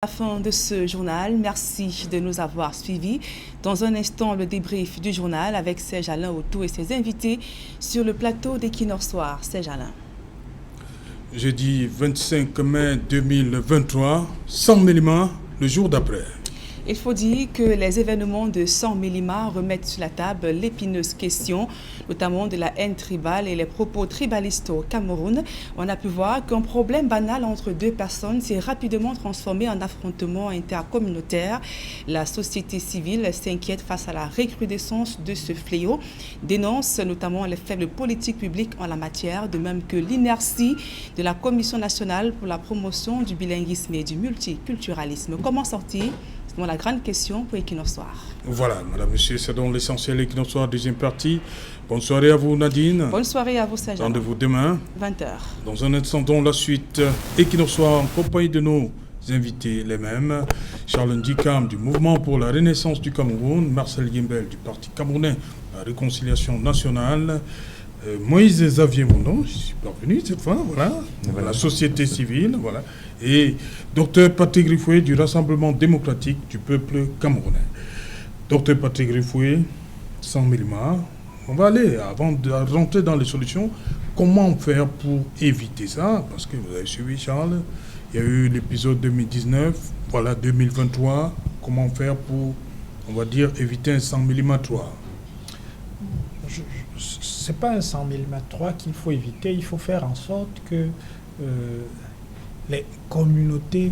La fin de ce journal. Merci de nous avoir suivis. Dans un instant, le débrief du journal avec Serge Alain Autou et ses invités sur le plateau d'Equinox Soir. Serge Alain. Jeudi 25 mai 2023, 100 mm le jour d'après. Il faut dire que les événements de 100 mm remettent sur la table l'épineuse question, notamment de la haine tribale et les propos tribalistes au Cameroun. On a pu voir qu'un problème banal entre deux personnes s'est rapidement transformé en affrontement intercommunautaire. La société civile s'inquiète face à la recrudescence de ce fléau, dénonce notamment les faibles politiques publiques en la matière, de même que l'inertie de la Commission nationale pour la promotion du bilinguisme et du multiculturalisme. Comment sortir ? C'est la grande question pour Equinox Soir. Voilà, madame, monsieur, c'est donc l'essentiel Equinox Soir, deuxième partie. Bonne soirée à vous, Nadine. Bonne soirée à vous, Serge. Rendez-vous demain. 20h. Dans un instant, donc, la suite. Equinox Soir en compagnie de nos invités les mêmes. Charles Ndikam du Mouvement pour la Renaissance du Cameroun. Marcel Gimbel du Parti camerounais La Réconciliation Nationale. Moïse Xavier Mondon, je suis parvenu cette fois, voilà. La société civile, voilà. Et Dr Patrick Griffoué du Rassemblement démocratique du peuple camerounais. Dr Patrick Griffoué, 100 mm. On va aller, avant de rentrer dans les solutions, comment faire pour éviter ça? Parce que vous avez suivi, Charles, il y a eu l'épisode 2019, voilà 2023. Comment faire pour, on va dire, éviter un 100 mm 3? C'est pas un 100 mm 3 qu'il faut éviter, il faut faire en sorte que les communautés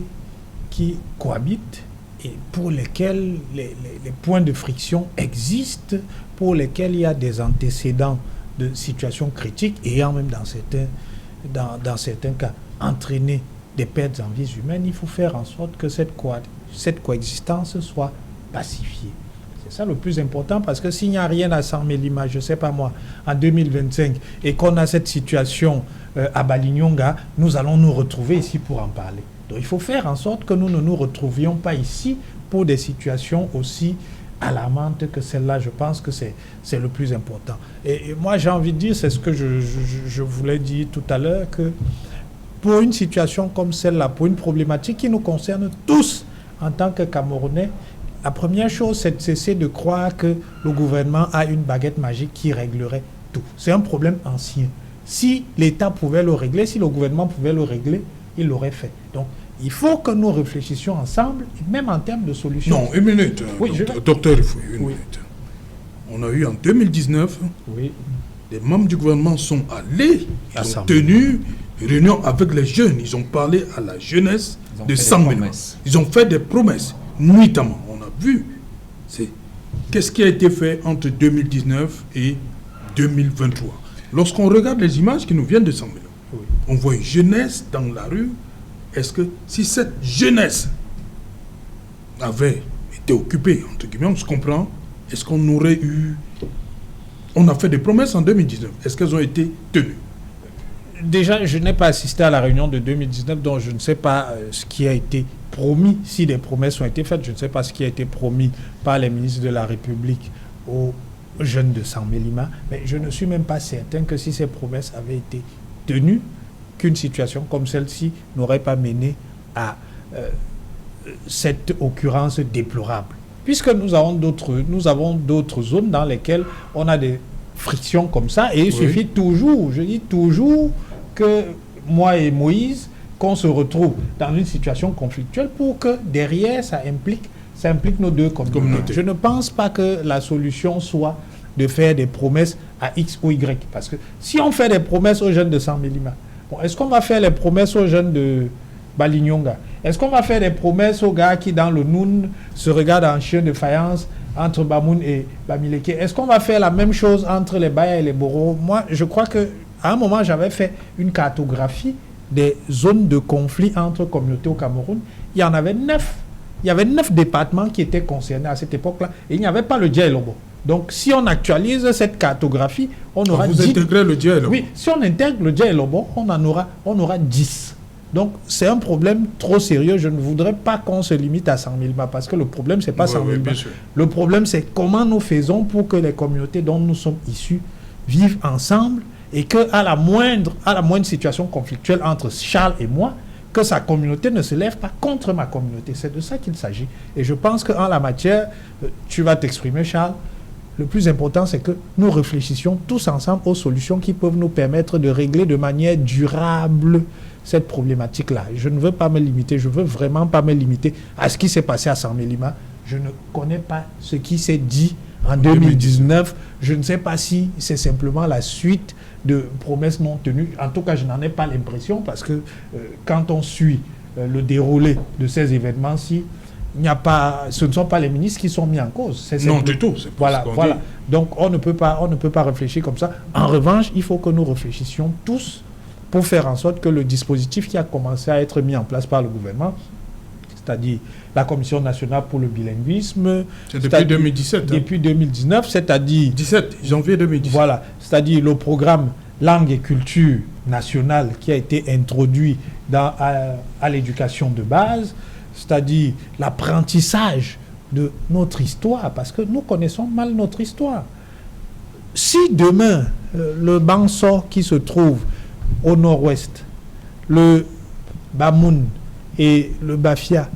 qui cohabitent et pour lesquelles les points de friction existent, pour lesquels il y a des antécédents de situations critiques et en même dans certains cas entraîner des pertes en vies humaines, il faut faire en sorte que cette coexistence soit pacifiée. C'est ça le plus important, parce que s'il n'y a rien à 100 mm, je ne sais pas moi, en 2025, et qu'on a cette situation à Balignonga, nous allons nous retrouver ici pour en parler. Donc il faut faire en sorte que nous ne nous retrouvions pas ici pour des situations aussi alarmantes que celle-là. Je pense que c'est le plus important. Et moi j'ai envie de dire, c'est ce que je voulais dire tout à l'heure, que pour une situation comme celle-là, pour une problématique qui nous concerne tous en tant que Camerounais, la première chose, c'est de cesser de croire que le gouvernement a une baguette magique qui réglerait tout. C'est un problème ancien. Si l'État pouvait le régler, si le gouvernement pouvait le régler, il l'aurait fait. Donc, il faut que nous réfléchissions ensemble, même en termes de solutions. Non, une minute, oui, docteur, il faut une minute. On a eu en 2019, les membres du gouvernement sont allés, ils ont tenu une réunion avec les jeunes, ils ont parlé à la jeunesse de 100 000. Ils ont fait des promesses, nuitamment. Vu, c'est qu'est-ce qui a été fait entre 2019 et 2023. Lorsqu'on regarde les images qui nous viennent de 100 000, on voit une jeunesse dans la rue. Est-ce que si cette jeunesse avait été occupée, entre guillemets, on se comprend, est-ce qu'on aurait eu... On a fait des promesses en 2019. Est-ce qu'elles ont été tenues? Déjà, je n'ai pas assisté à la réunion de 2019, donc je ne sais pas ce qui a été promis. Si des promesses ont été faites, je ne sais pas ce qui a été promis par les ministres de la République aux jeunes de 100 mm. Mais je ne suis même pas certain que si ces promesses avaient été tenues, qu'une situation comme celle-ci n'aurait pas mené à cette occurrence déplorable. Puisque nous avons d'autres zones dans lesquelles on a des frictions comme ça, et il suffit toujours, je dis toujours, que moi et Moïse, qu'on se retrouve dans une situation conflictuelle pour que derrière ça implique nos deux communautés. Je ne pense pas que la solution soit de faire des promesses à X ou Y, parce que si on fait des promesses aux jeunes de 100 mm, bon, est-ce qu'on va faire les promesses aux jeunes de Balignonga? Est-ce qu'on va faire des promesses aux gars qui dans le Noun se regardent en chien de faïence entre Bamoun et Bamileke? Est-ce qu'on va faire la même chose entre les Baya et les Boro? Moi, je crois qu'à un moment, j'avais fait une cartographie des zones de conflit entre communautés au Cameroun. Il y en avait 9. Il y avait 9 départements qui étaient concernés à cette époque-là, et il n'y avait pas le Dja-Elobo. Donc, si on actualise cette cartographie, on aura 10. Vous intégrez le Dja-Elobo? Oui, si on intègre le Dja-Elobo, on aura 10. Donc, c'est un problème trop sérieux. Je ne voudrais pas qu'on se limite à 100 000 parce que le problème, ce n'est pas 100 000 Le problème, c'est comment nous faisons pour que les communautés dont nous sommes issus vivent ensemble et qu'à la moindre situation conflictuelle entre Charles et moi, que sa communauté ne se lève pas contre ma communauté. C'est de ça qu'il s'agit. Et je pense qu'en la matière, tu vas t'exprimer, Charles, le plus important, c'est que nous réfléchissions tous ensemble aux solutions qui peuvent nous permettre de régler de manière durable cette problématique-là. Je ne veux pas me limiter, je ne veux vraiment pas me limiter à ce qui s'est passé à Saint-Mélima. Je ne connais pas ce qui s'est dit en 2019. Je ne sais pas si c'est simplement la suite de promesses non tenues. En tout cas, je n'en ai pas l'impression parce que quand on suit le déroulé de ces événements-ci, ce ne sont pas les ministres qui sont mis en cause. Non, du tout. C'est voilà. Donc, on ne peut pas réfléchir comme ça. En revanche, il faut que nous réfléchissions tous pour faire en sorte que le dispositif qui a commencé à être mis en place par le gouvernement, c'est-à-dire la Commission nationale pour le bilinguisme... C'est depuis 2017. Depuis 2019, c'est-à-dire... 17 janvier 2017. Voilà, c'est-à-dire le programme Langue et Culture nationale qui a été introduit à l'éducation de base, c'est-à-dire l'apprentissage de notre histoire, parce que nous connaissons mal notre histoire. Si demain, le Banso qui se trouve au nord-ouest, le Bamoun et le Bafia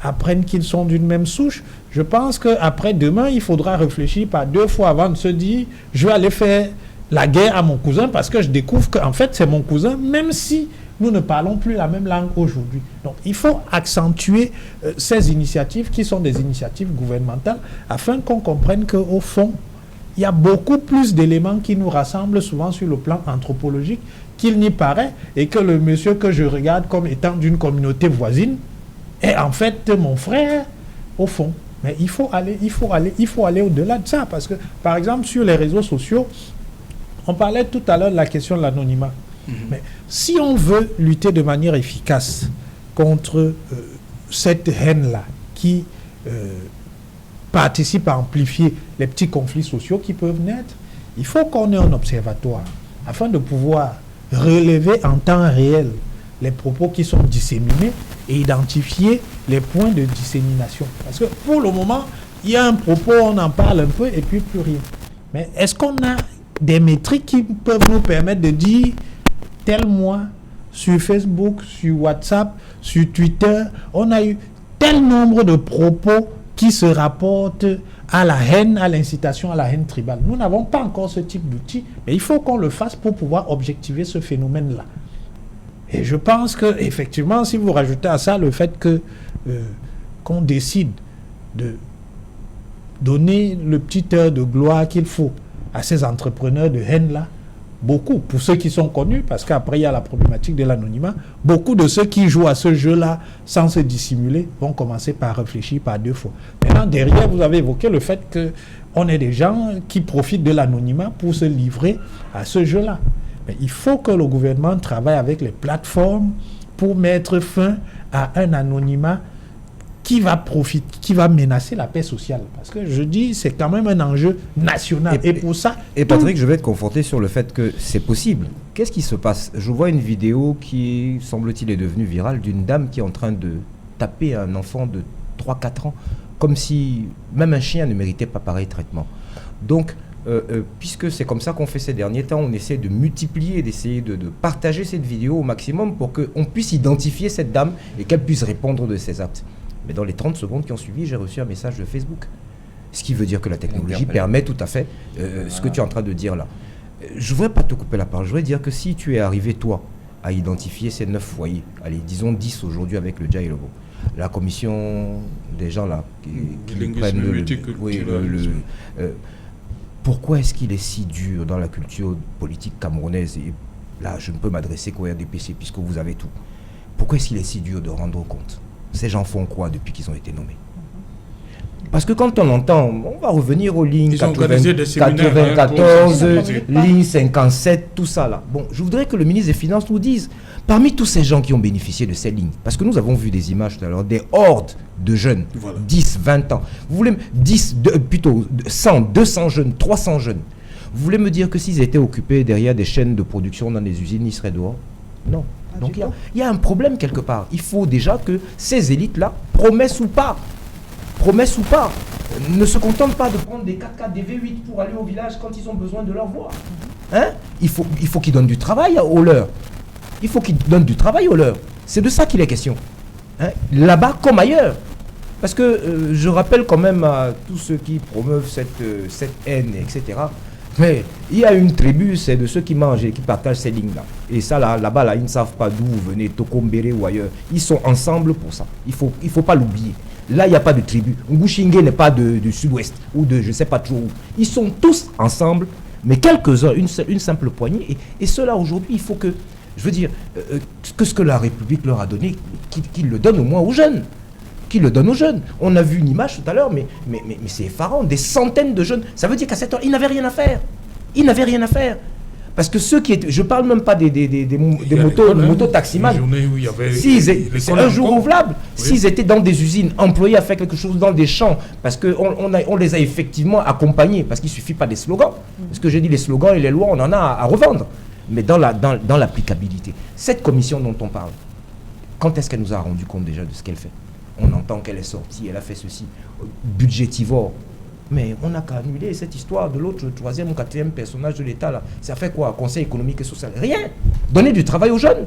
apprennent qu'ils sont d'une même souche, je pense qu'après demain, il faudra réfléchir par deux fois avant de se dire « je vais aller faire la guerre à mon cousin parce que je découvre qu'en fait c'est mon cousin, même si nous ne parlons plus la même langue aujourd'hui. » Donc il faut accentuer ces initiatives qui sont des initiatives gouvernementales afin qu'on comprenne qu'au fond, il y a beaucoup plus d'éléments qui nous rassemblent souvent sur le plan anthropologique qu'il n'y paraît, et que le monsieur que je regarde comme étant d'une communauté voisine est en fait mon frère au fond. Mais il faut aller au-delà de ça, parce que par exemple sur les réseaux sociaux, on parlait tout à l'heure de la question de l'anonymat. Mais si on veut lutter de manière efficace contre cette haine-là qui participe à amplifier les petits conflits sociaux qui peuvent naître, il faut qu'on ait un observatoire afin de pouvoir relever en temps réel les propos qui sont disséminés et identifier les points de dissémination. Parce que pour le moment, il y a un propos, on en parle un peu et puis plus rien. Mais est-ce qu'on a des métriques qui peuvent nous permettre de dire tel mois, sur Facebook, sur WhatsApp, sur Twitter, on a eu tel nombre de propos qui se rapportent à la haine, à l'incitation à la haine tribale. Nous n'avons pas encore ce type d'outil, mais il faut qu'on le fasse pour pouvoir objectiver ce phénomène-là. Et je pense que, effectivement, si vous rajoutez à ça le fait qu'on décide de donner le petit heure de gloire qu'il faut à ces entrepreneurs de haine-là, beaucoup, pour ceux qui sont connus, parce qu'après il y a la problématique de l'anonymat, beaucoup de ceux qui jouent à ce jeu-là sans se dissimuler vont commencer par réfléchir par deux fois. Maintenant, derrière, vous avez évoqué le fait qu'on ait des gens qui profitent de l'anonymat pour se livrer à ce jeu-là. Mais il faut que le gouvernement travaille avec les plateformes pour mettre fin à un anonymat qui va menacer la paix sociale. Parce que je dis, c'est quand même un enjeu national. Et pour ça... Et Patrick, je vais te conforter sur le fait que c'est possible. Qu'est-ce qui se passe? Je vois une vidéo qui, semble-t-il, est devenue virale d'une dame qui est en train de taper un enfant de 3-4 ans, comme si même un chien ne méritait pas pareil traitement. Donc, puisque c'est comme ça qu'on fait ces derniers temps, on essaie de multiplier, d'essayer de partager cette vidéo au maximum pour qu'on puisse identifier cette dame et qu'elle puisse répondre de ses actes. Mais dans les 30 secondes qui ont suivi, j'ai reçu un message de Facebook. Ce qui veut dire que la technologie permet tout à fait ce que tu es en train de dire là. Je ne voudrais pas te couper la parole. Je voudrais dire que si tu es arrivé, toi, à identifier ces 9 foyers, allez, disons 10 aujourd'hui avec le Djaïlobo, la commission des gens là qui prennent pourquoi est-ce qu'il est si dur dans la culture politique camerounaise? Et là, je ne peux m'adresser qu'au RDPC puisque vous avez tout. Pourquoi est-ce qu'il est si dur de rendre compte? Ces gens font quoi depuis qu'ils ont été nommés? Parce que quand on entend, on va revenir aux lignes 94, ligne 57, tout ça là. Bon, je voudrais que le ministre des Finances nous dise, parmi tous ces gens qui ont bénéficié de ces lignes, parce que nous avons vu des images tout à l'heure, des hordes de jeunes, voilà. 10, 20 ans. Vous voulez 100, 200 jeunes, 300 jeunes. Vous voulez me dire que s'ils étaient occupés derrière des chaînes de production dans des usines, ils seraient dehors? Non. Donc il y a un problème quelque part. Il faut déjà que ces élites-là, promesses ou pas, ne se contentent pas de prendre des 4x4, des V8 pour aller au village quand ils ont besoin de leur voix. Hein? Il faut qu'ils donnent du travail aux leurs. Il faut qu'ils donnent du travail aux leurs. C'est de ça qu'il est question. Hein, là-bas comme ailleurs. Parce que je rappelle quand même à tous ceux qui promeuvent cette haine, etc. Mais il y a une tribu, c'est de ceux qui mangent et qui partagent ces lignes-là. Et ça, là-bas, là, ils ne savent pas d'où vous venez, Tokombere ou ailleurs. Ils sont ensemble pour ça. Il faut pas l'oublier. Là, il n'y a pas de tribu. Ngushinge n'est pas du sud-ouest ou de je ne sais pas trop où. Ils sont tous ensemble, mais quelques-uns, une simple poignée. Et ceux-là, aujourd'hui, il faut que, je veux dire, que ce que la République leur a donné, qu'ils le donnent au moins aux jeunes. Qu'ils le donnent aux jeunes. On a vu une image tout à l'heure, mais c'est effarant. Des centaines de jeunes. Ça veut dire qu'à cette heure, ils n'avaient rien à faire. Ils n'avaient rien à faire. Parce que ceux qui étaient... Je ne parle même pas des motos taximans. C'est un jour ouvrable. Oui. S'ils étaient dans des usines, employés à faire quelque chose dans des champs, parce qu'on les a effectivement accompagnés, parce qu'il ne suffit pas des slogans. Parce que j'ai dit, les slogans et les lois, on en a à revendre. Mais dans l'applicabilité. Cette commission dont on parle, quand est-ce qu'elle nous a rendu compte déjà de ce qu'elle fait? On entend qu'elle est sortie, elle a fait ceci, budgétivore. Mais on n'a qu'à annuler cette histoire de l'autre, troisième ou quatrième personnage de l'État là. Ça fait quoi? Conseil économique et social? Rien. Donner du travail aux jeunes.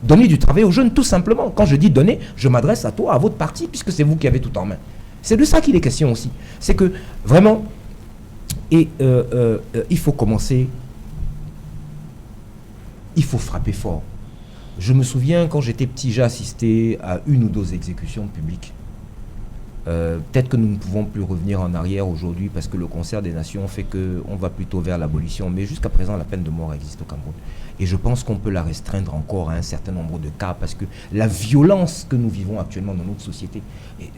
Donner du travail aux jeunes, tout simplement. Quand je dis donner, je m'adresse à toi, à votre parti, puisque c'est vous qui avez tout en main. C'est de ça qu'il est question aussi. C'est que, vraiment, il faut commencer, il faut frapper fort. Je me souviens, quand j'étais petit, j'ai assisté à une ou deux exécutions publiques. Peut-être que nous ne pouvons plus revenir en arrière aujourd'hui parce que le concert des nations fait qu'on va plutôt vers l'abolition. Mais jusqu'à présent, la peine de mort existe au Cameroun. Et je pense qu'on peut la restreindre encore à un certain nombre de cas parce que la violence que nous vivons actuellement dans notre société, et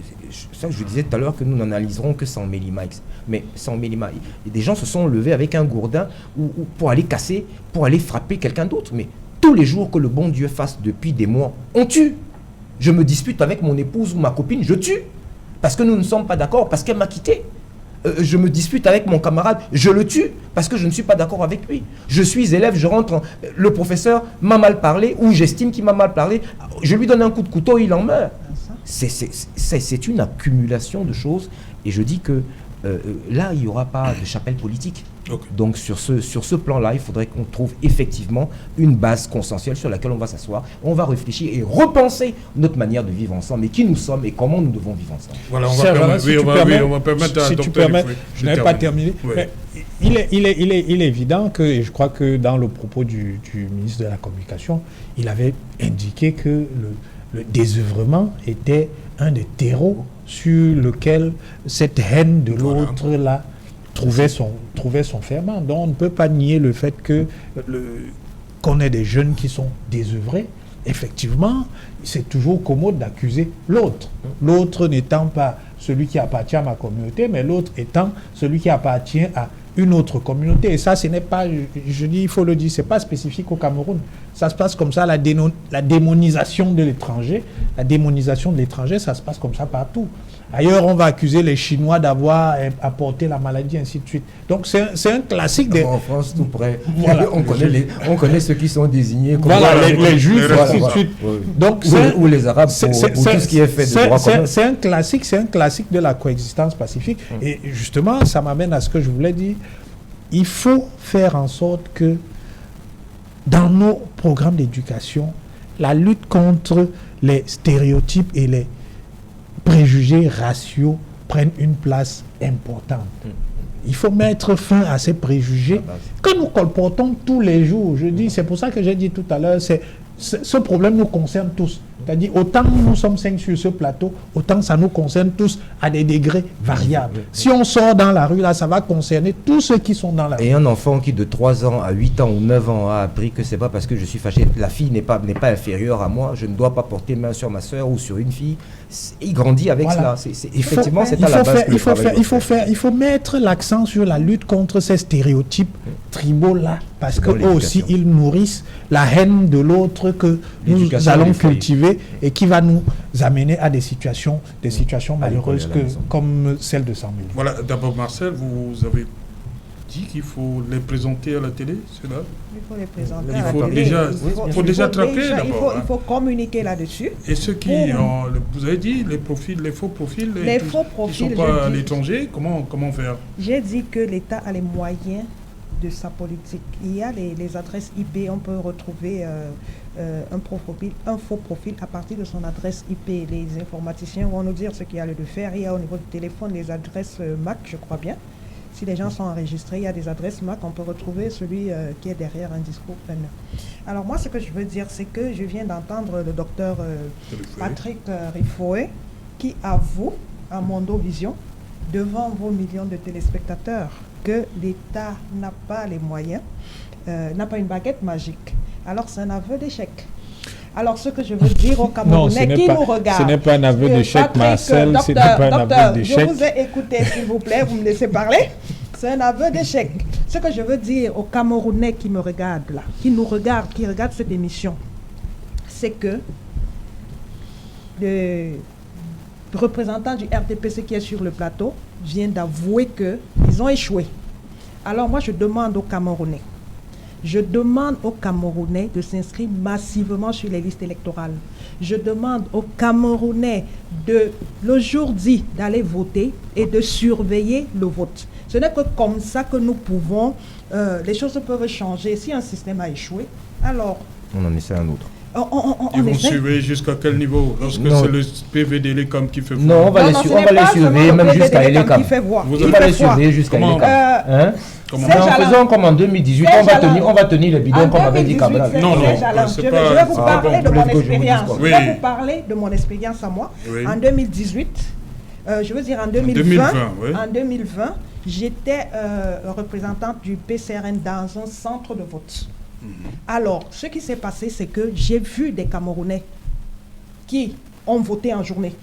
ça je disais tout à l'heure que nous n'analyserons que 100 millimètres. Mais 100 millimètres, des gens se sont levés avec un gourdin ou pour aller casser, pour aller frapper quelqu'un d'autre. Mais tous les jours que le bon Dieu fasse depuis des mois, on tue. Je me dispute avec mon épouse ou ma copine, je tue. Parce que nous ne sommes pas d'accord, parce qu'elle m'a quitté. Je me dispute avec mon camarade, je le tue, parce que je ne suis pas d'accord avec lui. Je suis élève, je rentre, le professeur m'a mal parlé, ou j'estime qu'il m'a mal parlé, je lui donne un coup de couteau, il en meurt. C'est une accumulation de choses, et je dis que là, il n'y aura pas de chapelle politique. Okay. Donc sur ce plan-là, il faudrait qu'on trouve effectivement une base consensuelle sur laquelle on va s'asseoir, on va réfléchir et repenser notre manière de vivre ensemble et qui nous sommes et comment nous devons vivre ensemble. Voilà, on va permettre à tu permets, je n'avais pas terminé. Oui. Mais il est évident que, et je crois que dans le propos du ministre de la Communication, il avait indiqué que le désœuvrement était un des terreaux sur lequel cette haine de l'autre là trouvait son ferment. Donc on ne peut pas nier le fait qu'on ait des jeunes qui sont désœuvrés. Effectivement, c'est toujours commode d'accuser l'autre. L'autre n'étant pas celui qui appartient à ma communauté, mais l'autre étant celui qui appartient à une autre communauté. Et ça, ce n'est pas, je dis, il faut le dire, ce n'est pas spécifique au Cameroun. Ça se passe comme ça, la démonisation de l'étranger. La démonisation de l'étranger, ça se passe comme ça partout. Ailleurs, on va accuser les Chinois d'avoir apporté la maladie, ainsi de suite. Donc, c'est un classique. En France, tout près. Voilà. on connaît ceux qui sont désignés comme les Juifs, ainsi de suite. Oui. Donc, ou les Arabes, pour tout ce qui est fait de droit commun. C'est un classique de la coexistence pacifique. Et justement, ça m'amène à ce que je voulais dire. Il faut faire en sorte que dans nos programmes d'éducation, la lutte contre les stéréotypes et les préjugés raciaux prennent une place importante. Il faut mettre fin à ces préjugés que nous colportons tous les jours. Je dis, c'est pour ça que j'ai dit tout à l'heure, ce problème nous concerne tous. C'est-à-dire, autant nous sommes 5 sur ce plateau, autant ça nous concerne tous à des degrés variables. Si on sort dans la rue, là, ça va concerner tous ceux qui sont dans la rue. Et un enfant qui, de 3 ans à 8 ans ou 9 ans, a appris que c'est pas parce que je suis fâché, la fille n'est pas inférieure à moi, je ne dois pas porter main sur ma soeur ou sur une fille. Il grandit avec cela. Effectivement, c'est à la base. Il faut mettre l'accent sur la lutte contre ces stéréotypes tribaux-là, parce qu'eux aussi, ils nourrissent la haine de l'autre que nous allons cultiver et qui va nous amener à des situations malheureuses comme celle de 100 000. Voilà, d'abord Marcel, vous avez dit qu'il faut les présenter à la télé, ceux-là. Il faut les présenter à la télé. Il faut déjà traquer d'abord. Il faut communiquer là-dessus. Et ceux qui, vous avez dit, les faux profils, qui ne sont pas à l'étranger, comment faire? J'ai dit que l'État a les moyens de sa politique. Il y a les adresses IP, on peut retrouver un faux profil à partir de son adresse IP. Les informaticiens vont nous dire ce qu'il y a lieu de faire. Il y a au niveau du téléphone les adresses MAC, je crois bien. Si les gens sont enregistrés, il y a des adresses MAC, on peut retrouver celui qui est derrière un discours haineux. Alors moi, ce que je veux dire, c'est que je viens d'entendre le docteur Patrick Riffoé qui avoue à Mondovision, devant vos millions de téléspectateurs, que l'État n'a pas les moyens, n'a pas une baguette magique. Alors c'est un aveu d'échec. Alors ce que je veux dire aux Camerounais qui nous regardent... Ce n'est pas un aveu d'échec, Marcel, ce n'est pas un aveu d'échec. Je vous ai écouté, s'il vous plaît, vous me laissez parler. C'est un aveu d'échec. Ce que je veux dire aux Camerounais qui me regardent là, qui nous regardent, qui regardent cette émission, c'est que le représentant du RDPC qui est sur le plateau vient d'avouer qu'ils ont échoué. Alors moi je demande aux Camerounais, de s'inscrire massivement sur les listes électorales. Je demande aux Camerounais le jour dit d'aller voter et de surveiller le vote. Ce n'est que comme ça que nous pouvons, les choses peuvent changer. Si un système a échoué, alors... On en essaie un autre. Ils vont surveiller jusqu'à quel niveau? Lorsque c'est le PV d'Elecom qui fait voix. Non, on va les surveiller même jusqu'à Elecom. On va les surveiller jusqu'à Elecom. Faisons comme en 2018, on va tenir le bidon comme avait dit Cabral. Non, je vais vous parler de mon expérience. Je vais vous parler de mon expérience à moi. En 2018, je veux dire en 2020, j'étais représentante du PCRN dans un centre de vote. Alors, ce qui s'est passé, c'est que j'ai vu des Camerounais qui ont voté en journée.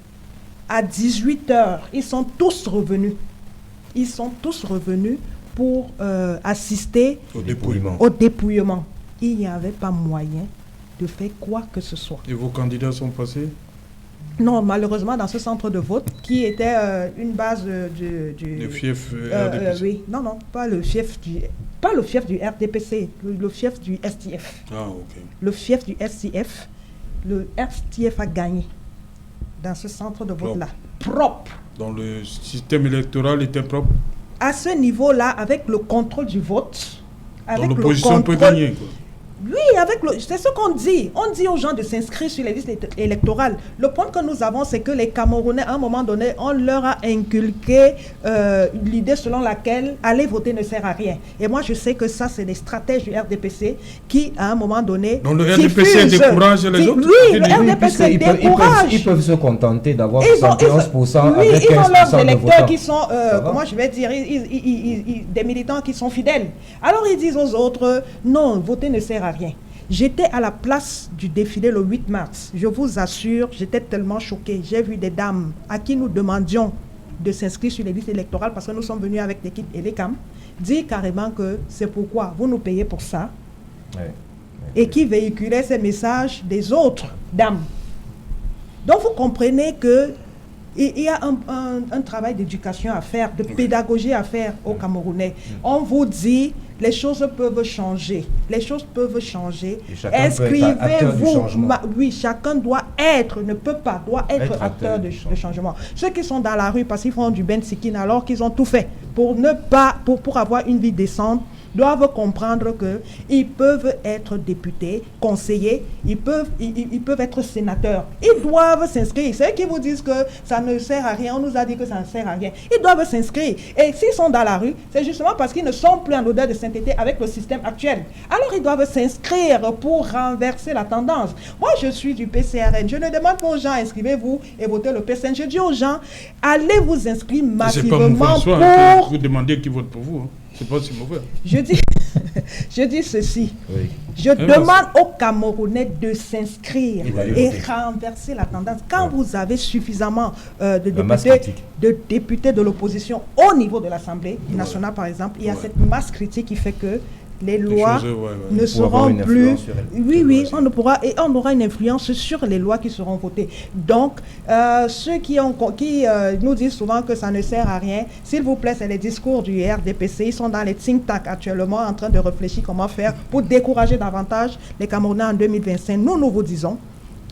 À 18h, ils sont tous revenus. Pour assister au dépouillement. Il n'y avait pas moyen de faire quoi que ce soit. Et vos candidats sont passés? Non, malheureusement, dans ce centre de vote, qui était une base du fief RDPC. Oui, non, pas le fief du RDPC, le fief du STF. Ah, ok. Le fief du STF, le STF a gagné dans ce centre de vote-là. Propre. Donc le système électoral était propre? À ce niveau-là, avec le contrôle du vote, donc l'opposition peut gagner, quoi. Oui, c'est ce qu'on dit. On dit aux gens de s'inscrire sur les listes électorales. Le point que nous avons, c'est que les Camerounais, à un moment donné, on leur a inculqué l'idée selon laquelle aller voter ne sert à rien. Et moi, je sais que ça, c'est les stratèges du RDPC qui, à un moment donné... Donc le RDPC décourage les autres? Oui, le RDPC décourage. Ils peuvent se contenter d'avoir 71% avec 15% ils ont leurs de électeurs votants. qui sont, comment je vais dire, des militants qui sont fidèles. Alors ils disent aux autres, non, voter ne sert à rien. J'étais à la place du défilé le 8 mars. Je vous assure, j'étais tellement choquée. J'ai vu des dames à qui nous demandions de s'inscrire sur les listes électorales parce que nous sommes venus avec l'équipe Elecam, dire carrément que c'est pourquoi vous nous payez pour ça. Et qui véhiculaient ces messages des autres dames. Donc vous comprenez que il y a un travail d'éducation à faire, de pédagogie à faire aux Camerounais. On vous dit, les choses peuvent changer. Les choses peuvent changer. Inscrivez-vous. Oui, chacun doit être, ne peut pas, doit être acteur de changement. Ceux qui sont dans la rue parce qu'ils font du bensikin alors qu'ils ont tout fait pour avoir une vie décente, doivent comprendre qu'ils peuvent être députés, conseillers, ils peuvent être sénateurs. Ils doivent s'inscrire. Ceux qui vous disent que ça ne sert à rien, on nous a dit que ça ne sert à rien. Ils doivent s'inscrire. Et s'ils sont dans la rue, c'est justement parce qu'ils ne sont plus en odeur de sainteté avec le système actuel. Alors ils doivent s'inscrire pour renverser la tendance. Moi, je suis du PCRN. Je ne demande pas aux gens, inscrivez-vous et votez le PCRN. Je dis aux gens, allez vous inscrire massivement pour... Vous demandez qui vote pour vous. C'est pas si mauvais. Je dis ceci. Oui. Je demande aux Camerounais de s'inscrire et renverser la tendance. Quand vous avez suffisamment de députés de l'opposition au niveau de l'Assemblée nationale, par exemple, il y a cette masse critique qui fait que les lois ne seront plus... Oui, on aura une influence sur les lois qui seront votées. Donc, ceux qui nous disent souvent que ça ne sert à rien, s'il vous plaît, c'est les discours du RDPC. Ils sont dans les think tanks actuellement en train de réfléchir comment faire pour décourager davantage les Camerounais en 2025. Nous vous disons,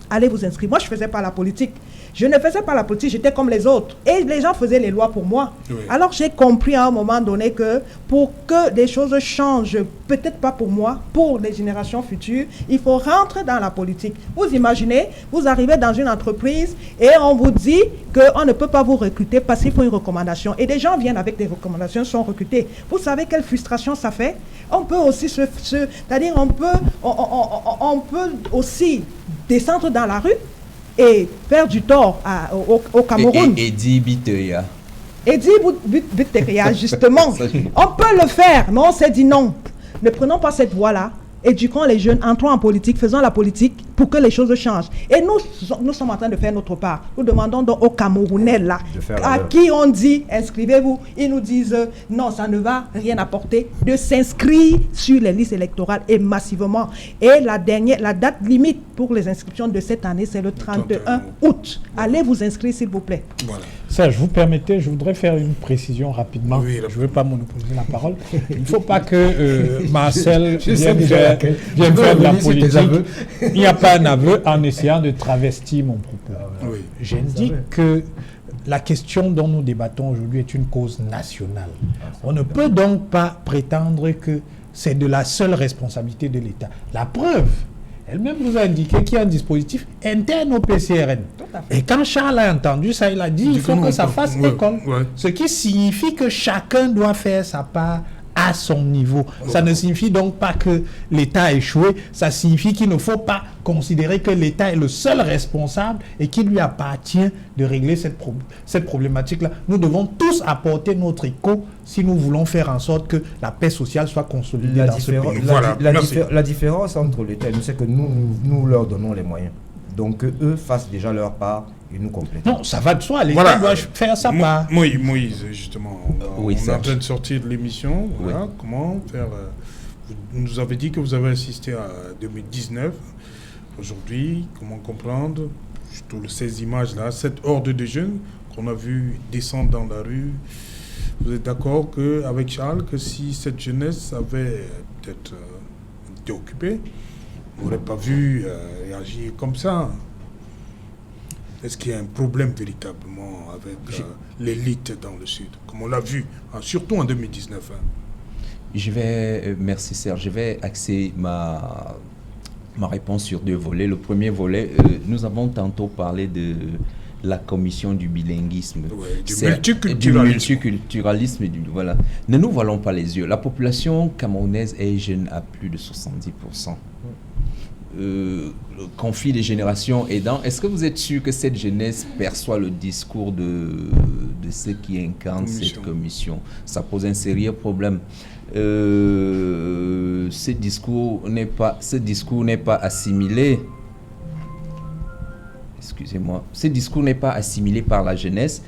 allez vous inscrire. Moi, je ne faisais pas la politique. Je ne faisais pas la politique, j'étais comme les autres. Et les gens faisaient les lois pour moi. Oui. Alors j'ai compris à un moment donné que pour que des choses changent, peut-être pas pour moi, pour les générations futures, il faut rentrer dans la politique. Vous imaginez, vous arrivez dans une entreprise et on vous dit qu'on ne peut pas vous recruter parce qu'il faut une recommandation. Et des gens viennent avec des recommandations, sont recrutés. Vous savez quelle frustration ça fait? On peut aussi c'est-à-dire on peut aussi descendre dans la rue et faire du tort au Cameroun. Eddie Biteya. Eddie Biteya, justement. On peut le faire, mais on s'est dit non. Ne prenons pas cette voie-là. Éduquons les jeunes, entrons en politique, faisons la politique pour que les choses changent. Et nous sommes en train de faire notre part. Nous demandons donc aux Camerounais là, à qui on dit inscrivez-vous, ils nous disent non, ça ne va rien apporter, de s'inscrire sur les listes électorales et massivement. Et la date limite pour les inscriptions de cette année, c'est le 31 août. Allez vous inscrire s'il vous plaît. Voilà. Serge, vous permettez, je voudrais faire une précision rapidement. Oui, je ne veux pas monopoliser la parole. Il ne faut pas que Marcel vienne faire de la politique. Il n'y a pas un aveu en essayant de travestir mon propos. Oui. J'indique que la question dont nous débattons aujourd'hui est une cause nationale. On ne peut donc pas prétendre que c'est de la seule responsabilité de l'État. La preuve, elle-même nous a indiqué qu'il y a un dispositif interne au PCRN. Et quand Charles a entendu ça, il a dit il faut que ça fasse école. Ouais. Ce qui signifie que chacun doit faire sa part à son niveau. Ça ne signifie donc pas que l'État a échoué, ça signifie qu'il ne faut pas considérer que l'État est le seul responsable et qu'il lui appartient de régler cette problématique-là. Nous devons tous apporter notre écho si nous voulons faire en sorte que la paix sociale soit consolidée dans ce pays. La différence entre l'État et nous, c'est que nous leur donnons les moyens. Donc eux fassent déjà leur part et nous complétons. Non, ça va de soi, l'État doit faire sa part. Moïse, justement, on est en train de sortir de l'émission. Voilà, comment faire. Vous nous avez dit que vous avez assisté à 2019. Aujourd'hui, comment comprendre toutes ces images-là, cette horde de jeunes qu'on a vu descendre dans la rue. Vous êtes d'accord avec Charles que si cette jeunesse avait peut-être été occupée, on n'aurait pas vu réagir comme ça? Est-ce qu'il y a un problème véritablement avec l'élite dans le Sud, comme on l'a vu, surtout en 2019? Merci Serge, je vais axer ma réponse sur deux volets. Le premier volet, nous avons tantôt parlé de la commission du bilinguisme, du multiculturalisme. Voilà. Ne nous voilons pas les yeux. La population camerounaise est jeune à plus de 70%. Le conflit des générations aidant, est-ce que vous êtes sûr que cette jeunesse perçoit le discours de ceux qui incarnent cette commission? Ça pose un sérieux problème. Ce discours n'est pas assimilé. Excusez-moi. Ce discours n'est pas assimilé par la jeunesse.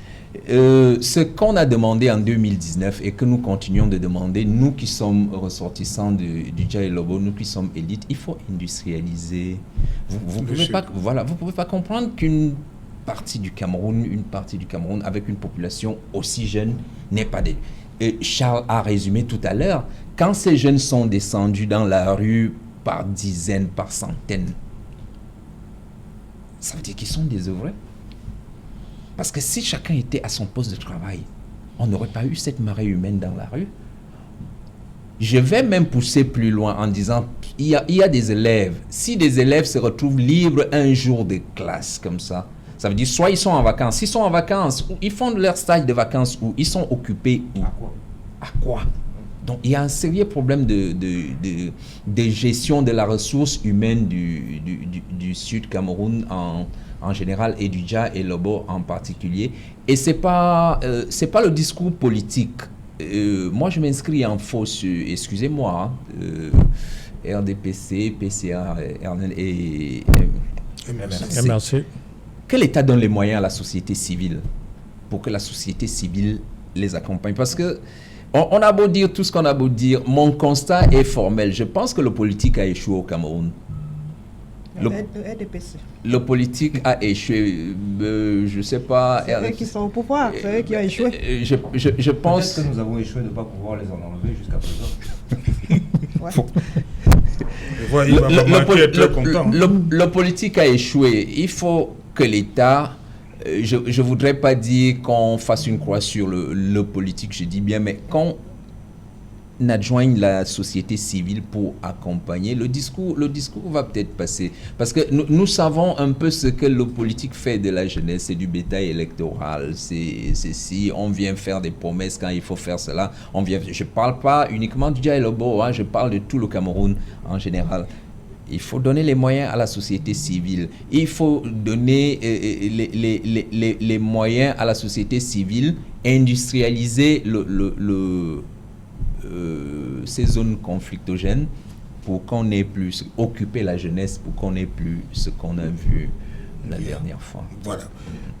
Ce qu'on a demandé en 2019 et que nous continuons de demander, nous qui sommes ressortissants du Dja et Lobo, nous qui sommes élites, il faut industrialiser. Vous ne pouvez pas comprendre qu'une partie du Cameroun avec une population aussi jeune n'est pas des... Charles a résumé tout à l'heure, quand ces jeunes sont descendus dans la rue par dizaines, par centaines, ça veut dire qu'ils sont désœuvrés. Parce que si chacun était à son poste de travail, on n'aurait pas eu cette marée humaine dans la rue. Je vais même pousser plus loin en disant, il y a des élèves. Si des élèves se retrouvent libres un jour de classe comme ça veut dire soit ils sont en vacances. S'ils sont en vacances, ou ils font leur stage de vacances, ou ils sont occupés. À quoi? Donc il y a un sérieux problème de gestion de la ressource humaine du Sud Cameroun en général et du Dja et Lobo en particulier. Et c'est pas le discours politique. Moi je m'inscris en faux sur, excusez-moi, RDPC, PCA, RNL et MRC. Que l'État donne les moyens à la société civile pour que la société civile les accompagne. Parce que on a beau dire tout ce qu'on a beau dire, mon constat est formel. Je pense que le politique a échoué au Cameroun. Le politique a échoué. Je ne sais pas. C'est eux qui sont au pouvoir, c'est eux qui ont échoué. Je pense que nous avons échoué de ne pas pouvoir les en enlever jusqu'à présent. Le politique a échoué. Il faut que l'État je ne voudrais pas dire qu'on fasse une croix sur le politique, je dis bien, mais qu'on adjoigne la société civile pour accompagner, le discours va peut-être passer. Parce que nous savons un peu ce que le politique fait de la jeunesse, c'est du bétail électoral. C'est si on vient faire des promesses quand il faut faire cela, je ne parle pas uniquement du Dia-Lobo, je parle de tout le Cameroun en général. Il faut donner les moyens à la société civile. Il faut donner les moyens à la société civile, industrialiser ces zones conflictogènes pour qu'on ait plus, occuper la jeunesse pour qu'on ait plus ce qu'on a vu la dernière fois. Voilà.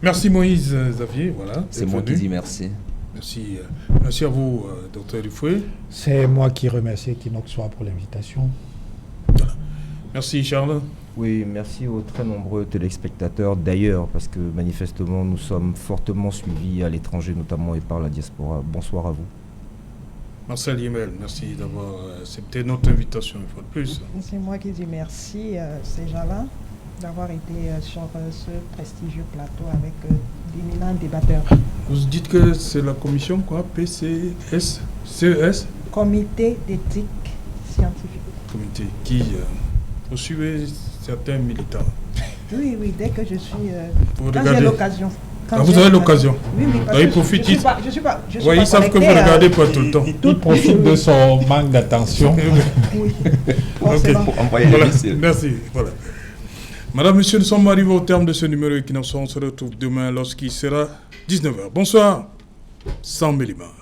Merci Moïse Xavier. Voilà, c'est moi qui dis merci. Merci à vous, Dr Dufoué. C'est moi qui remercie Equinox Soir pour l'invitation. Voilà. Merci Charles. Oui, merci aux très nombreux téléspectateurs d'ailleurs, parce que manifestement nous sommes fortement suivis à l'étranger, notamment et par la diaspora. Bonsoir à vous. Marcel Yemel, merci d'avoir accepté notre invitation une fois de plus. C'est moi qui dis merci, ces gens-là, d'avoir été sur ce prestigieux plateau avec d'éminents débatteurs. Vous dites que c'est la commission quoi, PCS, CES Comité d'éthique scientifique. Comité qui poursuivait certains militants. Oui, dès que je suis... Vous quand j'ai l'occasion. Vous avez l'occasion. Oui, parce que profite. Je suis pas ils savent que vous ne regardez pas tout le temps. Il profite de son manque d'attention. Oui. Okay. Pour envoyer Voilà. les Merci. Voilà. Madame, Monsieur, nous sommes arrivés au terme de ce numéro Equinox. On se retrouve demain lorsqu'il sera 19h. Bonsoir. 100 millimètres.